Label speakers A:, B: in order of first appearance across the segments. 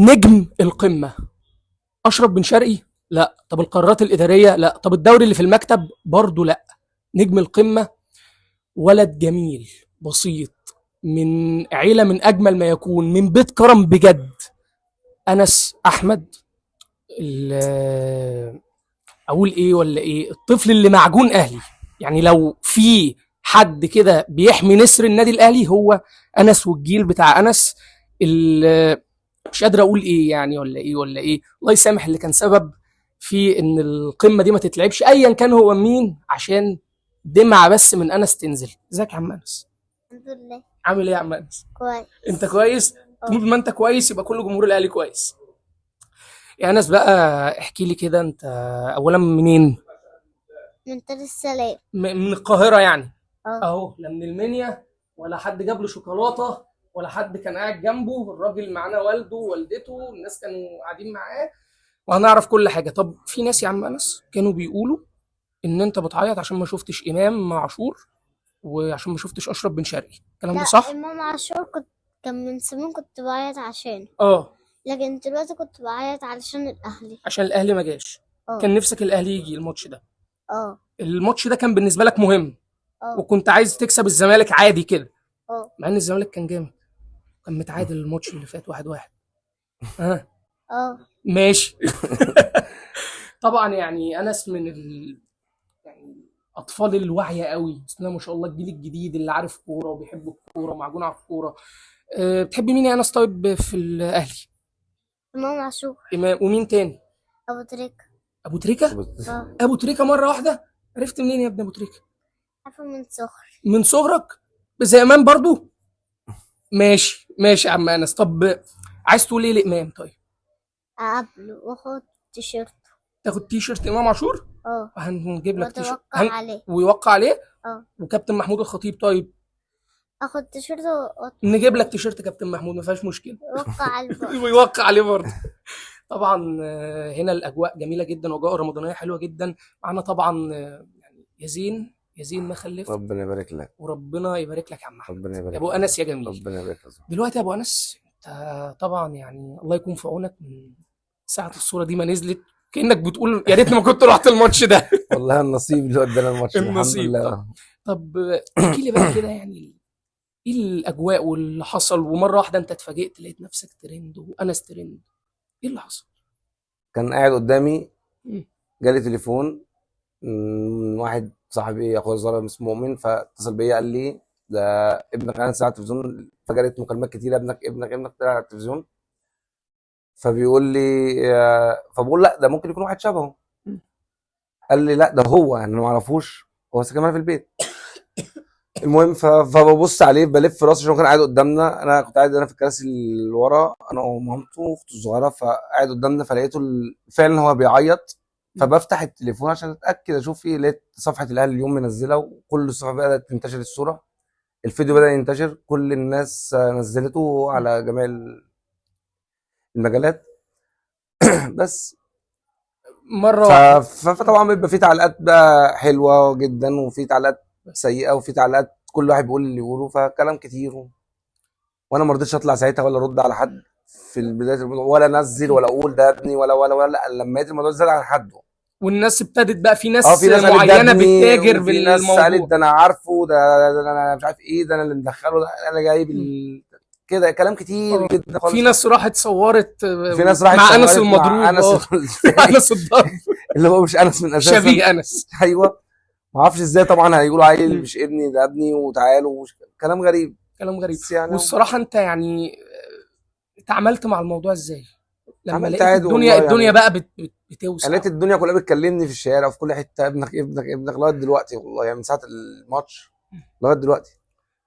A: نجم القمه اشرف بن شرقي؟ لا. طب القرارات الاداريه؟ لا. طب الدوري اللي في المكتب؟ برضه لا. نجم القمه ولد جميل بسيط، من عيله من اجمل ما يكون، من بيت كرم بجد. انس احمد، اقول ايه ولا ايه، الطفل اللي معجون اهلي. يعني لو في حد كده بيحمي نسر النادي الاهلي هو انس والجيل بتاع انس. مش قادر اقول ايه يعني، ولا ايه ولا ايه. الله يسامح اللي كان سبب في ان القمه دي ما تتلعبش ايا كان هو مين، عشان دمعه بس من انس تنزل. ازيك يا عم انس؟
B: الحمد لله.
A: عامل ايه يا عم انس؟
B: كويس.
A: انت كويس؟ طول ما انت كويس يبقى كل جمهور الاهلي كويس. يا انس بقى، احكي لي كده، انت اولا منين؟
B: من دار السلام.
A: من القاهرة يعني؟
B: اه.
A: اهو، لا من المنيا ولا حد جاب له شوكولاتة ولا حد كان قاعد جنبه. الراجل معانا والده ووالدته، الناس كانوا قاعدين معاه، وهنعرف كل حاجة. طب في ناس يا عم أنس كانوا بيقولوا إن أنت بتعيط عشان ما شفتش إمام عاشور، وعشان ما شفتش أشرف بن شرقي. الكلام
B: لا،
A: ده صح؟
B: امام عاشور كان من زمان كنت بعيط عشانه،
A: اه.
B: لكن دلوقتي كنت بعيط علشان الاهلي.
A: عشان الأهلي ما جاش.
B: اه.
A: كان نفسك الأهلي يجي الماتش ده؟
B: اه.
A: الماتش ده كان بالنسبة لك مهم،
B: اه.
A: وكنت عايز تكسب الزمالك عادي كده،
B: اه.
A: مع إن الزمالك كان جامد، كان متعادل الماتش اللي فات 1-1. اه.
B: اه.
A: ماشي. طبعا يعني انس من يعني اطفال الواعيه قوي، بسم الله ما شاء الله، الجيل الجديد اللي عارف كوره وبيحب الكوره ومعجون على الكوره. بتحب مين يا انس طيب في الاهلي؟
B: امام عاشور.
A: امام، ومين تاني؟
B: ابو تريكة.
A: ابو تريكه؟
B: اه.
A: ابو تريكه مره واحده؟ عرفت منين يا ابن ابو تريكه؟
B: عارفه من صغري.
A: من صغرك؟ زي امام برضو؟ ماشي ماشي يا عم انس. طب عايز تقول ايه لامام طيب؟
B: اقابله واخد تيشيرت.
A: تاخد تي شيرت امام عاشور؟
B: اه.
A: هنجيب لك تي شيرت
B: واتوقع عليه.
A: ويوقع عليه.
B: اه.
A: وكابتن محمود الخطيب طيب؟
B: اخد تيشيرت
A: نجيب لك تيشيرت كابتن محمود، ما فيهاش مشكله.
B: واتوقع عليه برضه.
A: ويوقع عليه برضه. طبعا هنا الاجواء جميله جدا، واجواء رمضانيه حلوه جدا. معانا طبعا يعني يزين، يزين ما خلف.
C: ربنا يبارك لك.
A: وربنا يبارك لك يا عم احمد.
C: ربنا
A: يا
C: يبارك
A: ابو
C: لك.
A: انس يا جميل.
C: ربنا يبارك لك.
A: دلوقتي يا ابو انس، انت طبعا يعني الله يكون في عونك، من ساعه الصوره دي ما نزلت كانك بتقول يا ريتني ما كنت رحت الماتش ده.
C: والله النصيب اللي ودانا الماتش ده، الحمد
A: النصيب.
C: لله.
A: طب احكي لي بقى كده، يعني ايه الاجواء واللي حصل، ومره واحده انت اتفاجئت لقيت نفسك ترند وانس ترند؟ ايه اللي حصل؟
C: كان قاعد قدامي،
A: مم.
C: جالي تليفون من واحد صاحبي اخويا الصغير اسمه مؤمن، فاتصل بيا قال لي ده ابنك قاعد على التلفزيون، فجالت مكالمات كتير، ابنك طلع على التلفزيون. فبيقول لي فبقول لا ده ممكن يكون واحد شبهه.
A: مم.
C: قال لي لا ده هو، يعني انا ما اعرفوش، هو ساكن معايا في البيت. المهم فببص عليه، بلف في راسي عشان هو كان قاعد قدامنا، انا كنت قاعد انا في الكراسي اللي ورا، انا ومامته واخته الصغيره، فقاعد قدامنا، فلقيته فعلا هو بيعيط. فبفتح التليفون عشان اتاكد اشوف ايه، لقيت صفحه الاهلي اليوم منزله، وكل الصفحه بدات تنتشر الصوره، الفيديو بدا ينتشر، كل الناس نزلته
A: مم.
C: على جميع المجالات. بس
A: مره واحده.
C: فطبعا بيبقى في تعليقات بقى حلوه جدا، وفي تعليقات سيئه، وفي تعليقات كل واحد بيقول اللي يقوله، فكلام كتير. وانا ما رضيتش اطلع ساعتها ولا ارد على حد في بدايه الموضوع، ولا انزل ولا اقول ده ابني ولا لا، لما لقيت الموضوع زاد عن حده.
A: والناس ابتدت بقى، في
C: اه،
A: ناس
C: في ناس قالت ده
A: معينه
C: ابني،
A: بتتاجر
C: وفي ناس قالت
A: بالموضوع.
C: ده انا عارفه، ده انا مش عارف ايه، ده انا اللي مدخله، ده انا جايب
A: مم.
C: كده كلام كتير
A: اه.
C: جدا
A: في
C: خالص.
A: ناس راحت صورت
C: في ناس راحت
A: مع انس
C: صورت مع
A: المضروب.
C: انس
A: اه.
C: الثاني
A: انس الضرب.
C: اللي هو مش انس من اساسا.
A: شبيه انس.
C: ايوه. ما اعرفش ازاي، طبعا هيقولوا عيل
A: مم.
C: مش ابني، ده ابني وتعالوا كلام غريب.
A: كلام غريب.
C: بس يعني
A: والصراحه انت يعني اتعاملت مع الموضوع ازاي لما
C: عملت
A: لقيت
C: عادي
A: الدنيا
C: والله
A: الدنيا
C: يعني.
A: بقى
C: يعني لقيت
A: بتوسع؟
C: الدنيا كلها بتكلمني في الشارع وفي كل حته، ابنك ابنك ابنك ابنك، لغايه دلوقتي والله، يعني من ساعه الماتش لغايه دلوقتي.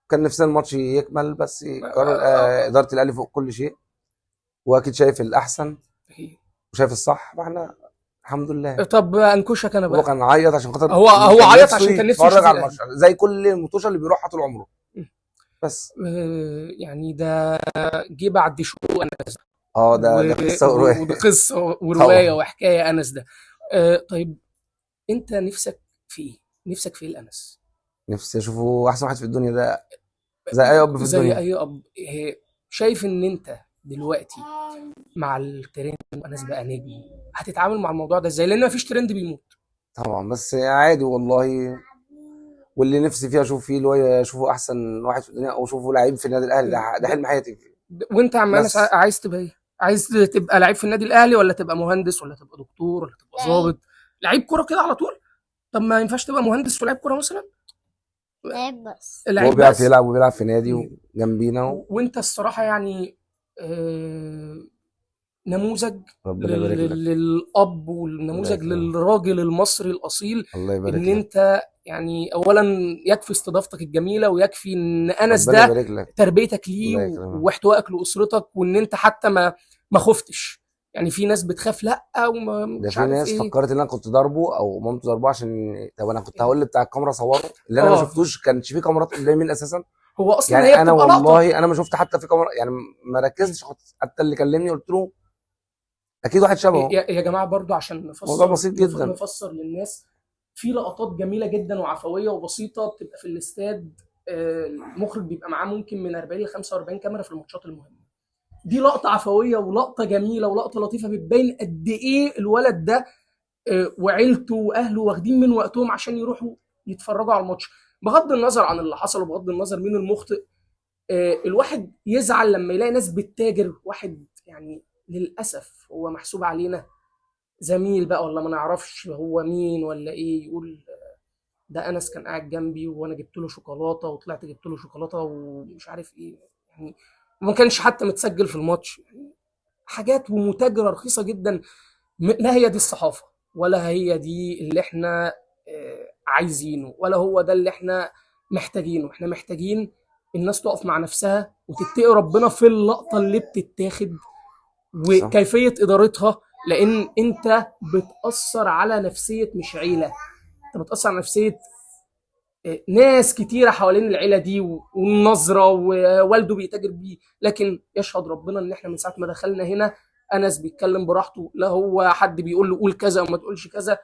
C: كان نفسنا الماتش يكمل، بس قرار اداره الاهلي فوق كل شيء، واكيد شايف الاحسن وشايف الصح، فاحنا الحمد لله.
A: طب انكشك انا
C: هو
A: بقى.
C: كان عيط عشان خاطر
A: هو
C: كان
A: عيط
C: نفسه
A: عشان كان نفسه
C: يتفرج
A: يشوف
C: على
A: الاهلي.
C: الماتش زي كل الماتش اللي بيروحها طول عمره. بس
A: يعني ده جه بعد شهور انس،
C: اه، ده قصه وروايه.
A: وده قصه وروايه
C: طبعا.
A: وحكايه انس ده. طيب انت نفسك في ايه؟ نفسك في ايه الانس؟
C: نفسي اشوفه احسن واحد في الدنيا، ده زي اي اب في
A: زي
C: الدنيا.
A: اي اب. شايف ان انت دلوقتي مع الترند وانس بقى نجم، هتتعامل مع الموضوع ده ازاي؟ لان مفيش ترند بيموت.
C: طبعا، بس عادي والله. واللي نفسي فيه اشوف فيه اللي هو اشوفه احسن واحد في الدنيا، او اشوفه لعيب في النادي الاهلي. ده حلم حياتي.
A: وانت يا عم انس
C: بس
A: عايز تبقى ايه؟ عايز تبقى لعيب في النادي الاهلي، ولا تبقى مهندس، ولا تبقى دكتور، ولا تبقى
B: لعيب.
A: ضابط؟ لعيب كوره كده على طول؟ طب ما ينفعش تبقى مهندس ولاعيب كوره مثلا؟
B: لعيب بس.
C: هو
A: لعيب
C: بيعرف
A: بس.
C: يلعب وبيلعب في نادي جنبينا
A: وانت الصراحه يعني آه، نموذج
C: ربنا يبارك لك.
A: للاب،
C: الله
A: والنموذج
C: يكرمك.
A: للراجل المصري الاصيل.
C: الله
A: ان
C: يبارك لك.
A: انت يعني اولا يكفي استضافتك الجميله، ويكفي ان انس
C: ربنا
A: ده
C: يبارك لك.
A: تربيتك ليه
C: الله يكرمك.
A: واحتوائك لاسرتك، وان انت حتى ما خفتش. يعني في ناس بتخاف لا وما
C: ده
A: مش
C: في
A: عارف
C: ناس
A: ايه.
C: فكرت ان انا كنت ضاربه او مامته ضربه عشان. طب انا كنت هقول بتاع الكاميرا صوره اللي انا ما
A: اه،
C: شفتوش، كانش في كاميرات قدامي مين اساسا.
A: هو اصلا
C: يعني
A: هي
C: انا
A: بتبقى لقطه.
C: والله انا ما شفت حتى في كاميرا، يعني ما ركزتش. حتى اللي كلمني قلت له اكيد واحد شبهه.
A: يا جماعه برضو عشان
C: موضوع
A: نفسر
C: بسيط جدا.
A: نفسر للناس. في لقطات جميله جدا وعفويه وبسيطه بتبقى في الاستاد. المخرج بيبقى معاه ممكن من 40 ل 45 كاميرا في الماتشات المهمه. دي لقطه عفويه ولقطه جميله ولقطه لطيفه، بتبين قد ايه الولد ده وعيلته واهله واخدين من وقتهم عشان يروحوا يتفرجوا على الماتش. بغض النظر عن اللي حصل وبغض النظر مين المخطئ، الواحد يزعل لما يلاقي ناس بتتاجر. واحد يعني للاسف هو محسوب علينا زميل بقى، ولا ما نعرفش هو مين ولا ايه، يقول ده انس كان قاعد جنبي وانا جبت له شوكولاته وطلعت جبت له شوكولاته ومش عارف ايه يعني. وما كانش حتى متسجل في الماتش. حاجات ومتاجره رخيصه جدا. لا هي دي الصحافه، ولا هي دي اللي احنا عايزينه، ولا هو ده اللي احنا محتاجينه. احنا محتاجين الناس تقف مع نفسها وتتقي ربنا في اللقطه اللي بتتاخد
C: صح.
A: وكيفيه ادارتها. لان انت بتاثر على نفسيه مش عيله، انت بتاثر على نفسيه ناس كتيره حوالين العيله دي، والنظره ووالده بيتاجر بيه. لكن يشهد ربنا ان احنا من ساعه ما دخلنا هنا انس بيتكلم براحته، لا هو حد بيقول له قول كذا وما تقولش كذا.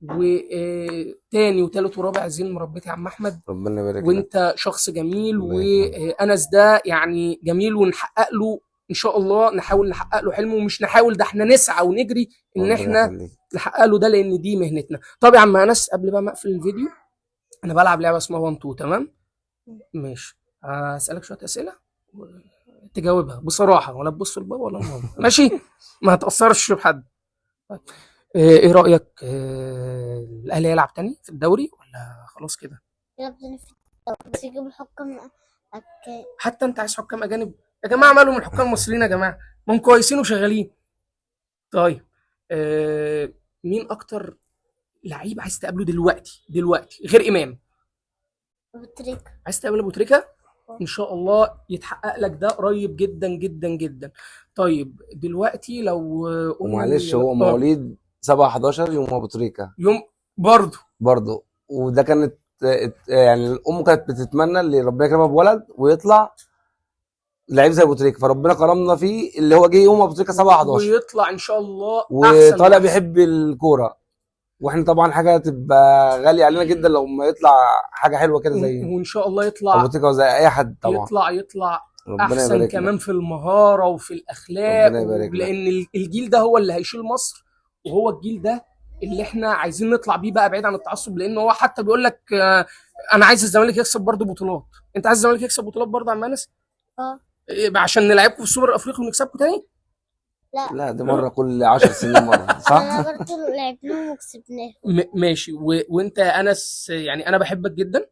A: وتاني وتالت ورابع عايزين مربيتي يا عم احمد.
C: ربنا يبارك لك.
A: وانت شخص جميل،
C: الله يكرمك.
A: وانس ده يعني جميل، ونحقق له ان شاء الله. نحاول نحقق له حلمه، ومش نحاول، ده احنا نسعى ونجري ان
C: ربنا
A: احنا
C: يخليك.
A: نحقق له ده، لان دي مهنتنا. طب يا عم انس، قبل بقى ما اقفل الفيديو، انا بلعب لعبه اسمها 1 2، تمام؟ ماشي. هسالك شويه اسئله تجاوبها بصراحه، ولا تبص لبابا ولا لماما، ماشي؟ ما هتاثرش بحد. طيب. ايه رايك الاهلي يلعب تاني في الدوري، ولا خلاص كده؟
B: يلعب في الدوري بس يجيب الحكام
A: حتى انت عايز حكام اجانب؟ يا جماعه مالهم الحكام المصريين يا جماعه؟ ما هم كويسين وشغالين. طيب. مين اكتر لعيب عايز تقابله دلوقتي غير امام؟
B: بطريقة.
A: عايز تقابل ابو تريكه؟ ان شاء الله يتحقق لك ده قريب جدا جدا جدا. طيب دلوقتي لو
C: ومعلش هو مواليد 7/11 يوم ابو تريكه
A: يوم برضه.
C: وده كانت يعني الام كانت بتتمنى اللي ربنا يكرمها بولد ويطلع لعيب زي ابو تريكه، فربنا كرمنا فيه اللي هو جه يوم ابو تريكه 7/11
A: ويطلع ان شاء الله احسن
C: وطالع
A: وأحسن.
C: بيحب الكوره. واحنا طبعا حاجه تبقى غاليه علينا جدا لو ما يطلع حاجه حلوه كده زي
A: وان شاء الله
C: ابو
A: يطلع
C: تريكه وزي اي حد طبعا.
A: يطلع
C: ربنا
A: احسن
C: يبارك لك.
A: كمان في المهاره وفي الاخلاق،
C: ربنا يبارك لك.
A: لان الجيل ده هو اللي هيشيل مصر، وهو الجيل ده اللي احنا عايزين نطلع بيه بقى بعيد عن التعصب. لان هو حتى بيقول لك انا عايز الزمالك يكسب برضه بطولات. انت عايز الزمالك يكسب بطولات برضه يا عم انس؟ عشان نلعبكم في السوبر الافريقي ونكسبكم تاني؟
C: لا دي مره كل 10 سنين مره، صح؟
B: انا برضه لعبناهم وكسبناهم.
A: ماشي. وانت يا انس يعني انا بحبك جدا،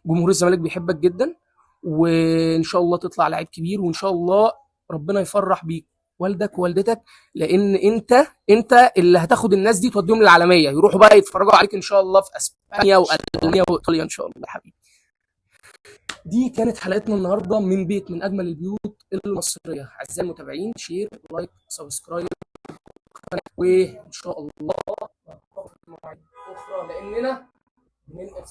A: جمهور الزمالك بيحبك جدا، وان شاء الله تطلع لعيب كبير، وان شاء الله ربنا يفرح بيك والدك ووالدتك. لان انت اللي هتاخد الناس دي توديهم للعالميه، يروحوا بقى يتفرجوا عليك ان شاء الله في اسبانيا والمانيا وايطاليا ان شاء الله يا حبيبي. دي كانت حلقتنا النهارده من بيت من اجمل البيوت المصريه. اعزائي المتابعين، شير لايك سبسكرايب، وان شاء الله نلتقي في مواعيد اخرى لاننا بننقل